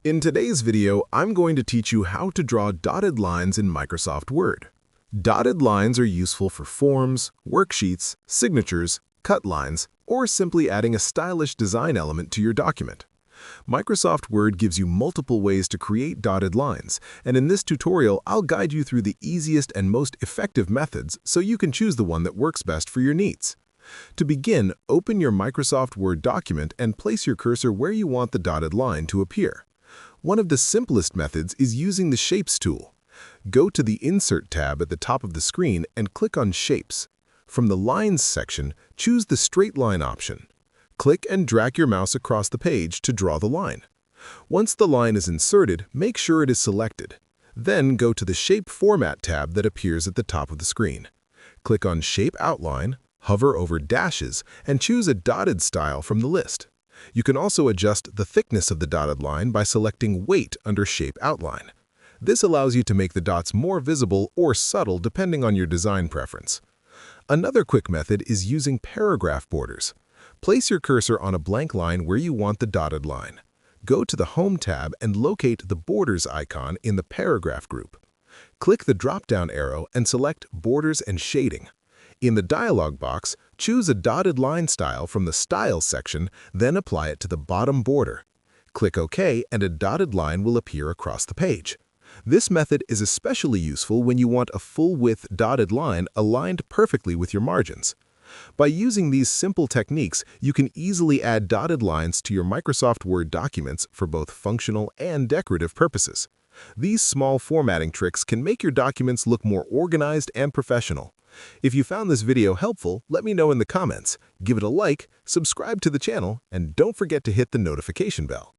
In today's video, I'm going to teach you how to draw dotted lines in Microsoft Word. Dotted lines are useful for forms, worksheets, signatures, cut lines, or simply adding a stylish design element to your document. Microsoft Word gives you multiple ways to create dotted lines, and in this tutorial, I'll guide you through the easiest and most effective methods so you can choose the one that works best for your needs. To begin, open your Microsoft Word document and place your cursor where you want the dotted line to appear. One of the simplest methods is using the Shapes tool. Go to the Insert tab at the top of the screen and click on Shapes. From the Lines section, choose the Straight Line option. Click and drag your mouse across the page to draw the line. Once the line is inserted, make sure it is selected. Then go to the Shape Format tab that appears at the top of the screen. Click on Shape Outline, hover over dashes, and choose a dotted style from the list. You can also adjust the thickness of the dotted line by selecting Weight under Shape Outline. This allows you to make the dots more visible or subtle depending on your design preference. Another quick method is using paragraph borders. Place your cursor on a blank line where you want the dotted line. Go to the Home tab and locate the Borders icon in the Paragraph group. Click the drop-down arrow and select Borders and Shading. In the dialog box, choose a dotted line style from the Styles section, then apply it to the bottom border. Click OK and a dotted line will appear across the page. This method is especially useful when you want a full-width dotted line aligned perfectly with your margins. By using these simple techniques, you can easily add dotted lines to your Microsoft Word documents for both functional and decorative purposes. These small formatting tricks can make your documents look more organized and professional. If you found this video helpful, let me know in the comments. Give it a like, subscribe to the channel, and don't forget to hit the notification bell.